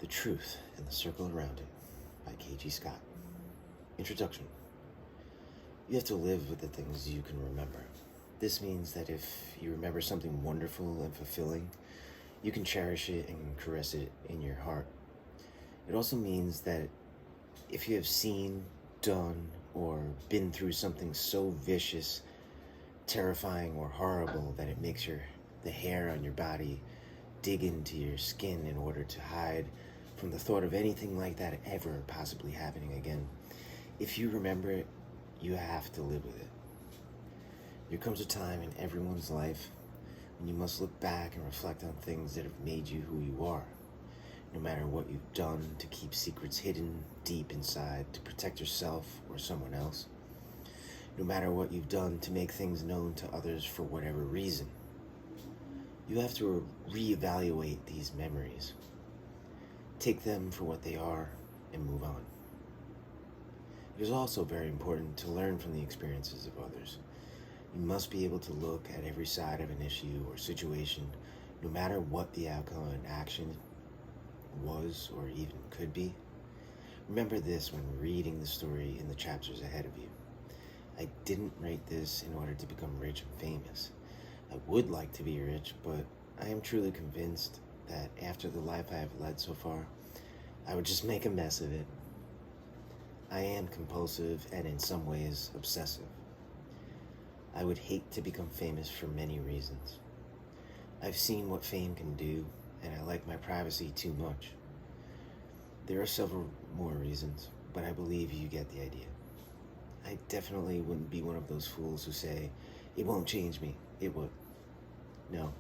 The Truth and the Circle Around It by KAGE. Introduction. You have to live with the things you can remember. This means that if you remember something wonderful and fulfilling, you can cherish it and caress it in your heart. It also means that if you have seen, done, or been through something so vicious, terrifying, or horrible that it makes the hair on your body dig into your skin in order to hide from the thought of anything like that ever possibly happening again. If you remember it, you have to live with it. There comes a time in everyone's life when you must look back and reflect on things that have made you who you are. No matter what you've done to keep secrets hidden deep inside to protect yourself or someone else. No matter what you've done to make things known to others for whatever reason. You have to reevaluate these memories. Take them for what they are and move on. It is also very important to learn from the experiences of others. You must be able to look at every side of an issue or situation, no matter what the outcome of an action was or even could be. Remember this when reading the story in the chapters ahead of you. I didn't write this in order to become rich and famous. I would like to be rich, but I am truly convinced that after the life I have led so far, I would just make a mess of it. I am compulsive and in some ways obsessive. I would hate to become famous for many reasons. I've seen what fame can do, and I like my privacy too much. There are several more reasons, but I believe you get the idea. I definitely wouldn't be one of those fools who say, "It won't change me." It would. No.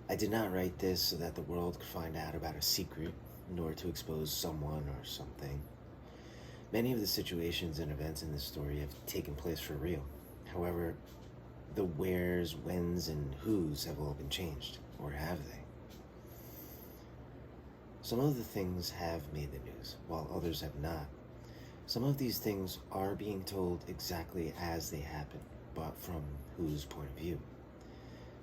I did not write this so that the world could find out about a secret, nor to expose someone or something. Many of the situations and events in this story have taken place for real. However, the wheres, whens, and whos have all been changed, or have they? Some of the things have made the news, while others have not. Some of these things are being told exactly as they happen, but from whose point of view.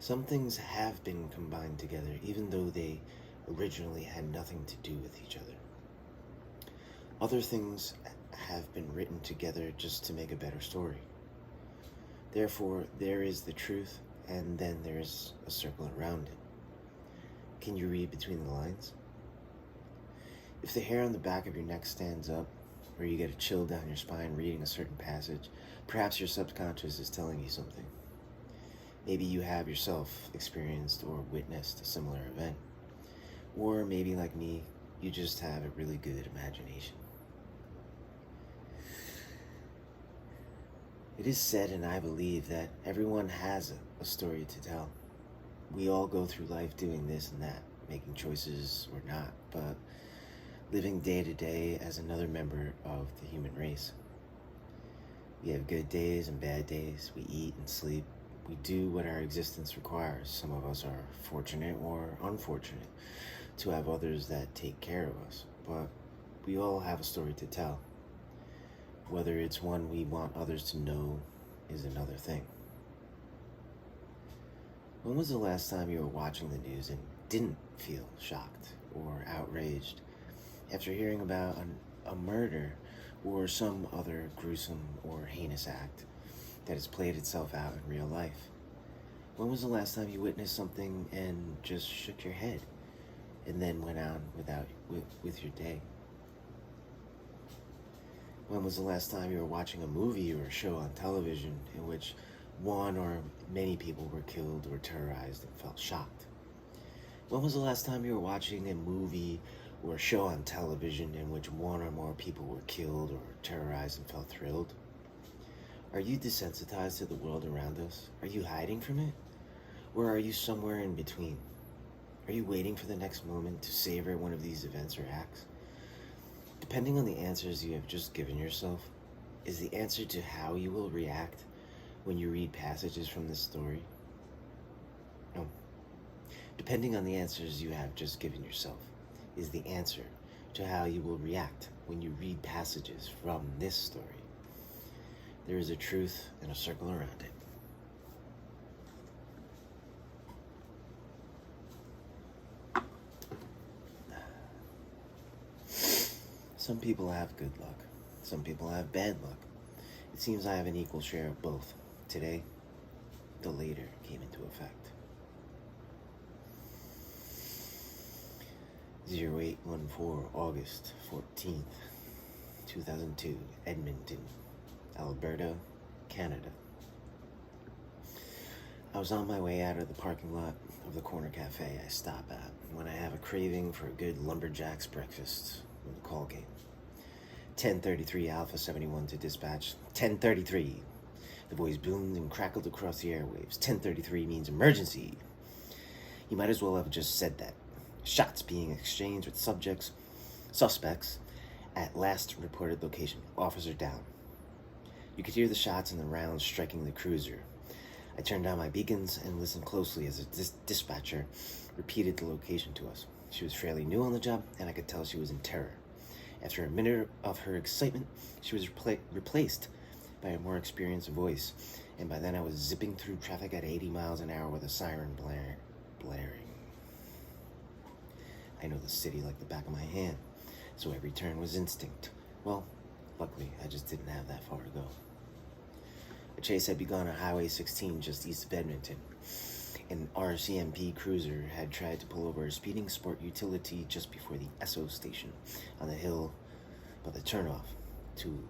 Some things have been combined together, even though they originally had nothing to do with each other. Other things have been written together just to make a better story. Therefore, there is the truth, and then there is a circle around it. Can you read between the lines? If the hair on the back of your neck stands up, or you get a chill down your spine reading a certain passage, perhaps your subconscious is telling you something. Maybe you have yourself experienced or witnessed a similar event. Or maybe, like me, you just have a really good imagination. It is said, and I believe, that everyone has a story to tell. We all go through life doing this and that, making choices or not, but living day to day as another member of the human race. We have good days and bad days. We eat and sleep. We do what our existence requires. Some of us are fortunate or unfortunate to have others that take care of us, but we all have a story to tell. Whether it's one we want others to know is another thing. When was the last time you were watching the news and didn't feel shocked or outraged after hearing about a murder or some other gruesome or heinous act that has played itself out in real life? When was the last time you witnessed something and just shook your head and then went on with your day? When was the last time you were watching a movie or a show on television in which one or many people were killed or terrorized and felt shocked? When was the last time you were watching a movie or a show on television in which one or more people were killed or terrorized and felt thrilled? Are you desensitized to the world around us? Are you hiding from it? Or are you somewhere in between? Are you waiting for the next moment to savor one of these events or acts? Depending on the answers you have just given yourself, is the answer to how you will react when you read passages from this story? No. Depending on the answers you have just given yourself, is the answer to how you will react when you read passages from this story. There is a truth and a circle around it. Some people have good luck. Some people have bad luck. It seems I have an equal share of both. Today, the later came into effect. 0814, August 14th, 2002, Edmonton, Alberta, Canada. I was on my way out of the parking lot of the corner cafe I stop at when I have a craving for a good lumberjack's breakfast when the call came. 10:33 Alpha 71 to dispatch. 10:33. The voice boomed and crackled across the airwaves. 10:33 means emergency. You might as well have just said that. Shots being exchanged with suspects at last reported location. Officer down. You could hear the shots and the rounds striking the cruiser. I turned on my beacons and listened closely as a dispatcher repeated the location to us. She was fairly new on the job, and I could tell she was in terror. After a minute of her excitement, she was replaced by a more experienced voice, and by then I was zipping through traffic at 80 miles an hour with a siren blaring. I know the city like the back of my hand, so every turn was instinct. Well, luckily, I just didn't have that far to go. A chase had begun on Highway 16 just east of Edmonton. An RCMP cruiser had tried to pull over a speeding sport utility just before the Esso station on the hill by the turnoff to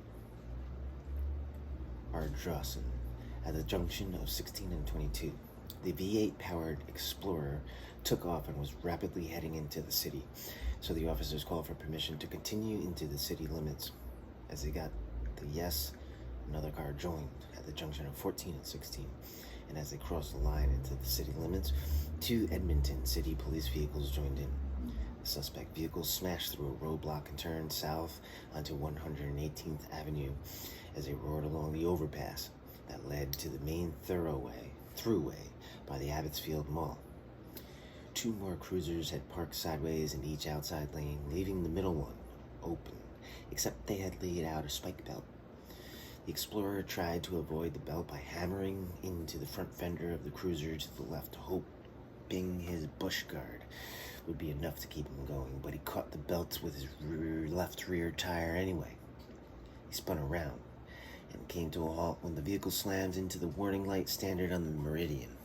Ardrossan at the junction of 16 and 22. The V8-powered Explorer took off and was rapidly heading into the city, so the officers called for permission to continue into the city limits. As they got the yes, another car joined at the junction of 14 and 16, and as they crossed the line into the city limits, 2 Edmonton City police vehicles joined in. The suspect vehicle smashed through a roadblock and turned south onto 118th Avenue as they roared along the overpass that led to the main throughway by the Abbotsfield Mall. 2 more cruisers had parked sideways in each outside lane, leaving the middle one open, except they had laid out a spike belt. The Explorer tried to avoid the belt by hammering into the front fender of the cruiser to the left, hoping his bush guard would be enough to keep him going, but he caught the belt with his left rear tire anyway. He spun around and came to a halt when the vehicle slammed into the warning light standard on the Meridian.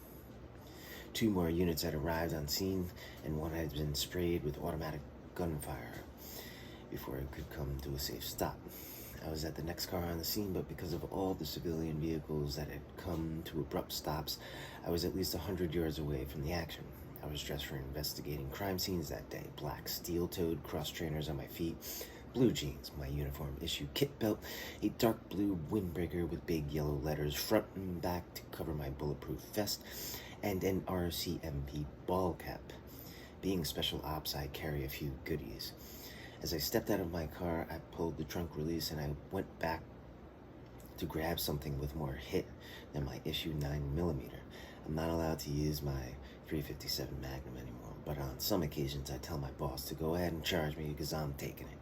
2 more units had arrived on scene, and one had been sprayed with automatic gunfire before it could come to a safe stop. I was at the next car on the scene, but because of all the civilian vehicles that had come to abrupt stops, I was at least 100 yards away from the action. I was dressed for investigating crime scenes that day. Black steel-toed cross-trainers on my feet, blue jeans, my uniform issue kit belt, a dark blue windbreaker with big yellow letters front and back to cover my bulletproof vest, and an RCMP ball cap. Being special ops, I carry a few goodies. As I stepped out of my car, I pulled the trunk release and I went back to grab something with more hit than my issue 9mm. I'm not allowed to use my .357 Magnum anymore, but on some occasions I tell my boss to go ahead and charge me because I'm taking it.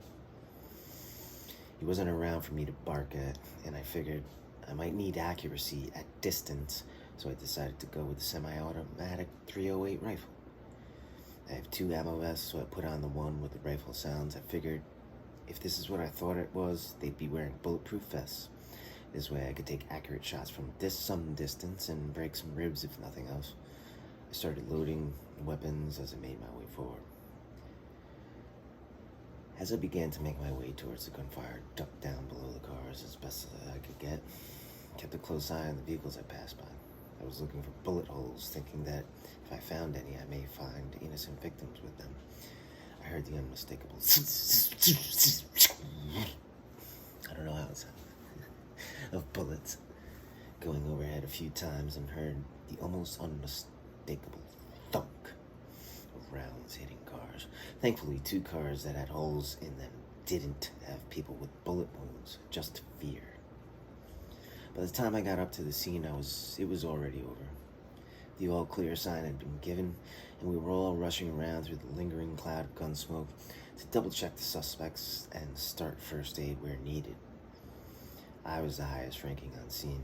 He wasn't around for me to bark at, and I figured I might need accuracy at distance, so I decided to go with the semi-automatic .308 rifle. I have 2 ammo vests, so I put on the one with the rifle sounds. I figured if this is what I thought it was, they'd be wearing bulletproof vests. This way I could take accurate shots from some distance and break some ribs if nothing else. I started loading weapons as I made my way forward. As I began to make my way towards the gunfire, I ducked down below the cars as best as I could get. Kept a close eye on the vehicles I passed by. I was looking for bullet holes, thinking that if I found any, I may find innocent victims with them. I heard the unmistakable I don't know how it sounds of bullets going overhead a few times and heard the almost unmistakable thunk of rounds hitting cars. Thankfully, 2 cars that had holes in them didn't have people with bullet wounds, just fear. By the time I got up to the scene, it was already over. The all-clear sign had been given, and we were all rushing around through the lingering cloud of gun smoke to double-check the suspects and start first aid where needed. I was the highest ranking on scene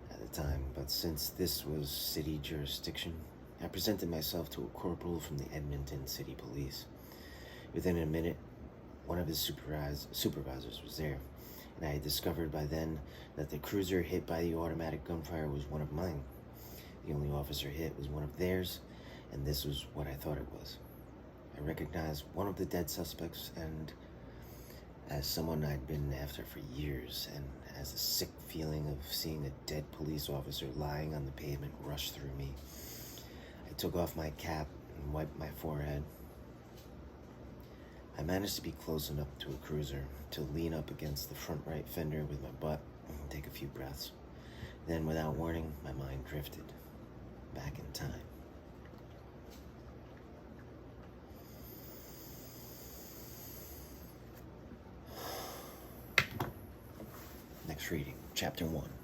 at the time, but since this was city jurisdiction, I presented myself to a corporal from the Edmonton City Police. Within a minute, One of his supervisors was there, and I had discovered by then that the cruiser hit by the automatic gunfire was one of mine. The only officer hit was one of theirs, and this was what I thought it was. I recognized one of the dead suspects, and as someone I'd been after for years, and as a sick feeling of seeing a dead police officer lying on the pavement rushed through me, I took off my cap and wiped my forehead. I managed to be close enough to a cruiser to lean up against the front right fender with my butt and take a few breaths. Then, without warning, my mind drifted back in time. Next reading, Chapter 1.